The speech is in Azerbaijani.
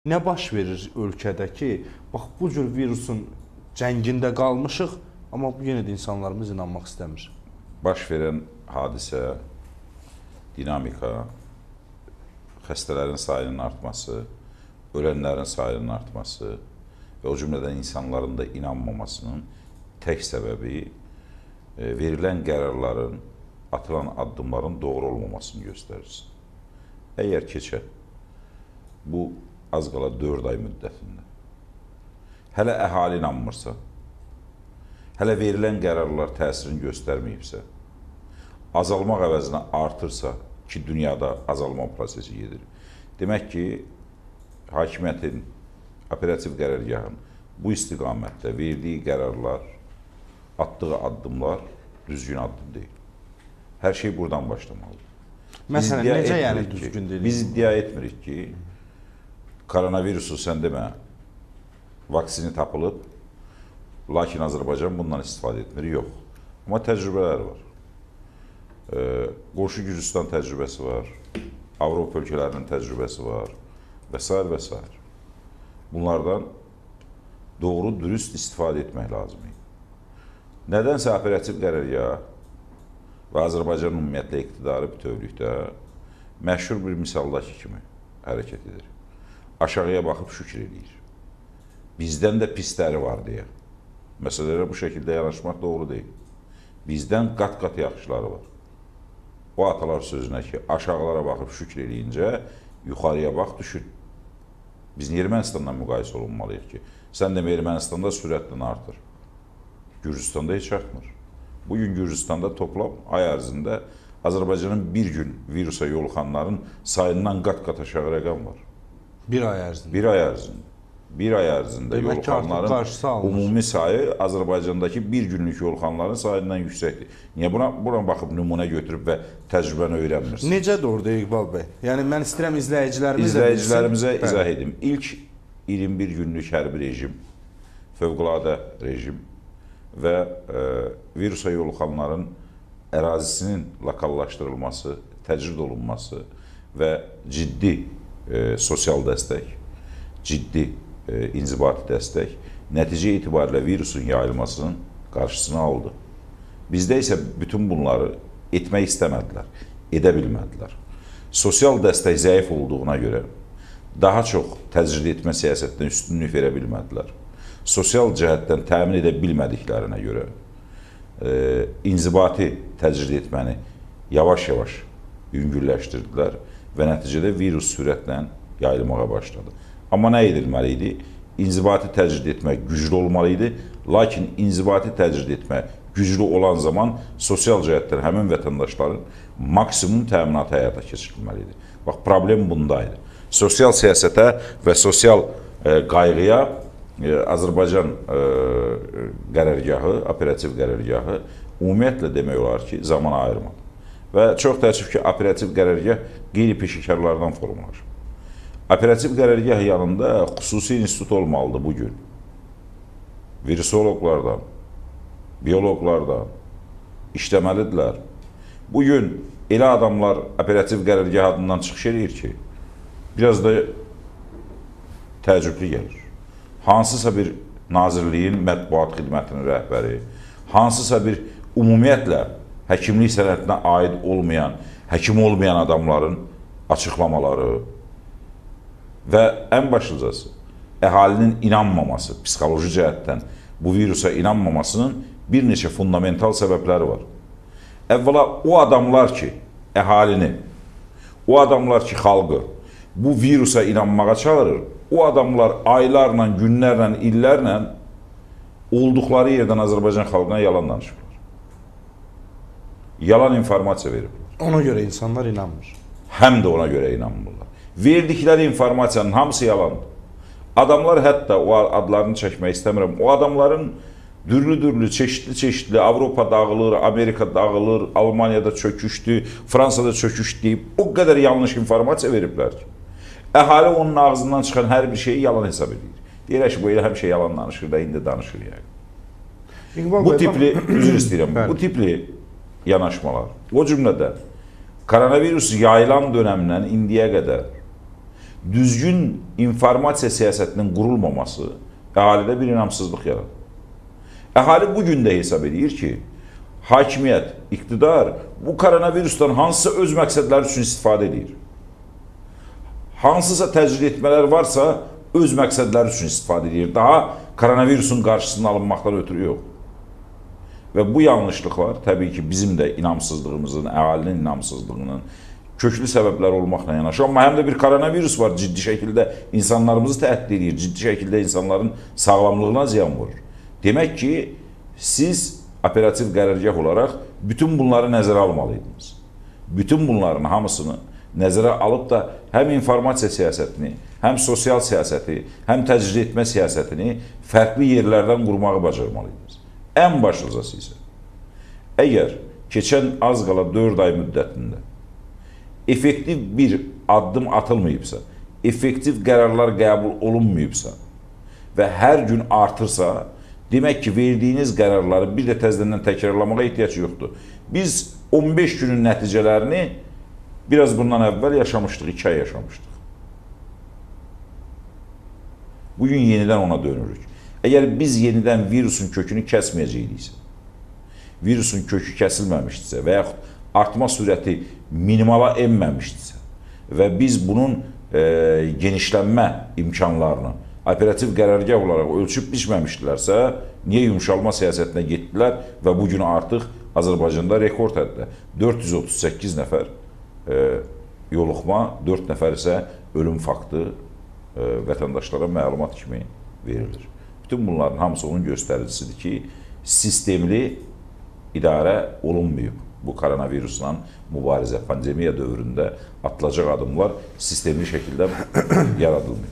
Nə baş verir ölkədə ki, bax bu cür virusun cəngində qalmışıq, amma yenə də insanlarımız inanmaq istəmir. Baş verən hadisə, dinamika, xəstələrin sayının artması, ölənlərin sayının artması və o cümlədən insanların da inanmamasının tək səbəbi verilən qərarların, atılan addımların doğru olmamasını göstərir. Əgər keçə bu az qala 4 ay müddətində hələ əhali inanmırsa, hələ verilən qərarlar təsirini göstərməyibsə, azalmaq əvəzinə artırsa ki, dünyada azalma prosesi gedir. Demək ki, hakimiyyətin, operativ qərargahın bu istiqamətdə verdiyi qərarlar, atdığı addımlar düzgün addım deyil. Hər şey buradan başlamalıdır. Məsələn, necə yəni düzgün deyil? Biz iddia etmirik ki, koronavirusu sən demə, vaksini tapılıb, lakin Azərbaycan bundan istifadə etmir, yox. Amma təcrübələr var. Qonşu Gürcüstan təcrübəsi var, Avropa ölkələrinin təcrübəsi var və s. və s. Bunlardan doğru, dürüst istifadə etmək lazımdır. Nədənsə operativ qərargah və Azərbaycan ümumiyyətlə iqtidarı bütövlükdə məşhur bir misaldakı kimi hərəkət edir. Aşağıya baxıb şükür edir. Bizdən də pisləri var deyə. Məsələlərə bu şəkildə yanaşmaq doğru deyil. Bizdən qat-qat yaxşıları var. O atalar sözünə ki, aşağılara baxıb şükür eləyincə, yuxarıya bax, düşün. Biz Ermənistanla müqayisə olunmalıyıq ki, sən demə Ermənistanda sürətlə artır. Gürcüstanda heç artmır. Bugün Gürcüstanda toplam ay ərzində Azərbaycanın bir gün virusa yoluxanların sayından qat-qat aşağı rəqəm var. Bir ay ərzində. Bir ay ərzində yoluxanların ümumi sayı Azərbaycandakı bir günlük yoluxanların sayından yüksəkdir. Niyə buna baxıb nümunə götürüb və təcrübəni öyrənmirsiniz? Necədir orada İqbal bəy? Yəni mən istəyirəm izləyicilərimizə izah edim. İlk 21 günlük hərbi rejim, fövqəladə rejim və virusa yoluxanların ərazisinin lokallaşdırılması, təcrid olunması və ciddi sosial dəstək, ciddi inzibati dəstək nəticə itibarilə virusun yayılmasının qarşısını aldı. Bizdə isə bütün bunları etmək istəmədilər, edə bilmədilər. Sosial dəstək zəif olduğuna görə daha çox təcrid etmə siyasətinə üstünlük verə bilmədilər. Sosial cəhətdən təmin edə bilmədiklərinə görə inzibati təcrid etməni yavaş-yavaş yüngülləşdirdilər və nəticədə virus sürətlə yayılmağa başladı. Amma nə edilməli idi? İnzibati təcrid etmək güclü olmalı idi, lakin inzibati təcrid etmək güclü olan zaman sosial cəhətdən həmin vətəndaşların maksimum təminatı həyata keçirilməli idi. Bax, problem bundaydı. Sosial siyasətə və sosial qayğıya Azərbaycan qərargahı, operativ qərargahı ümumiyyətlə demək olar ki, zaman ayırmadı. Və çox təəssüf ki, operativ qərargah qeyri-peşəkarlardan formalaşır. Operativ qərargah yanında xüsusi institut olmalıdır bugün. Virusoloqlardan, bioloqlardan işləməlidirlər. Bugün elə adamlar operativ qərargah adından çıxış edir ki, biraz da təəccüblü gəlir. Hansısa bir nazirliyin mətbuat xidmətinin rəhbəri, hansısa bir ümumiyyətlə həkimlik sənətinə aid olmayan, həkim olmayan adamların açıqlamaları və ən başlıcası əhalinin inanmaması, psixoloji cəhətdən bu virusa inanmamasının bir neçə fundamental səbəbləri var. Əvvəla o adamlar ki, əhalini, o adamlar ki, xalqı bu virusa inanmağa çağırır, o adamlar aylarla, günlərlə, illərlə olduqları yerdən Azərbaycan xalqına yalan danışırlar. Yalan informasiya veriblər. Ona görə insanlar inanmır. Həm də ona görə inanmırlar. Verdikləri informasiyanın hamısı yalandır. Adamlar hətta o adlarını çəkmək istəmirəm. O adamların dürlü-dürlü, çeşitli Avropa dağılır, Amerika dağılır, Almaniyada çöküşdü, Fransada çöküşdü deyib o qədər yanlış informasiya veriblər ki. Əhali onun ağzından çıxan hər bir şeyi yalan hesab edir. Deyirək ki, bu elə həmişə yalan danışır da, indi danışır yəni. Bu tipli, üzr istəyirəm, bu tipli yanaşmalar, o cümlədə koronavirus yayılan dönəmdən indiyə qədər düzgün informasiya siyasətinin qurulmaması əhalidə bir inamsızlıq yaradır. Əhali bugün də hesab edir ki, hakimiyyət, iqtidar bu koronavirusdan hansısa öz məqsədləri üçün istifadə edir. Hansısa təcrid etmələr varsa, öz məqsədləri üçün istifadə edir. Daha koronavirusun qarşısının alınmaqdan ötürü yox. Və bu yanlışlıqlar təbii ki, bizim də inamsızlığımızın, əhalinin inamsızlığının köklü səbəblər olmaqla yanaşı. Amma həm də bir koronavirus var, ciddi şəkildə insanlarımızı təhdid edir, ciddi şəkildə insanların sağlamlığına ziyan vurur. Demək ki, siz operativ qərargah olaraq bütün bunları nəzərə almalıydınız. Bütün bunların hamısını nəzərə alıb da həm informasiya siyasətini, həm sosial siyasəti, həm təcrid etmə siyasətini fərqli yerlərdən qurmağı bacarmalıydınız. Ən başlıcası isə, əgər keçən az qala 4 ay müddətində effektiv bir addım atılmayıbsa, effektiv qərarlar qəbul olunmayıbsa və hər gün artırsa, demək ki, verdiyiniz qərarları bir də təzədən təkrarlamağa ehtiyac yoxdur. Biz 15 günün nəticələrini biraz bundan əvvəl yaşamışdıq, 2 ay yaşamışdıq. Bugün yenidən ona dönürük. Əgər biz yenidən virusun kökünü kəsməyəcəkdirsə, virusun kökü kəsilməmişdirsə və yaxud artma sürəti minimala enməmişdirsə və biz bunun genişlənmə imkanlarını operativ qərargah olaraq ölçüb biçməmişdilərsə, niyə yumşalma siyasətinə getdilər və bugün artıq Azərbaycanda rekord həddə 438 nəfər yoluxma, 4 nəfər isə ölüm faktı vətəndaşlara məlumat kimi verilir. Bütün bunların hamısı onun göstəricisidir ki, sistemli idarə olunmayıb. Bu koronavirusla mübarizə, pandemiya dövründə atılacaq adımlar sistemli şəkildə yaradılmıyor.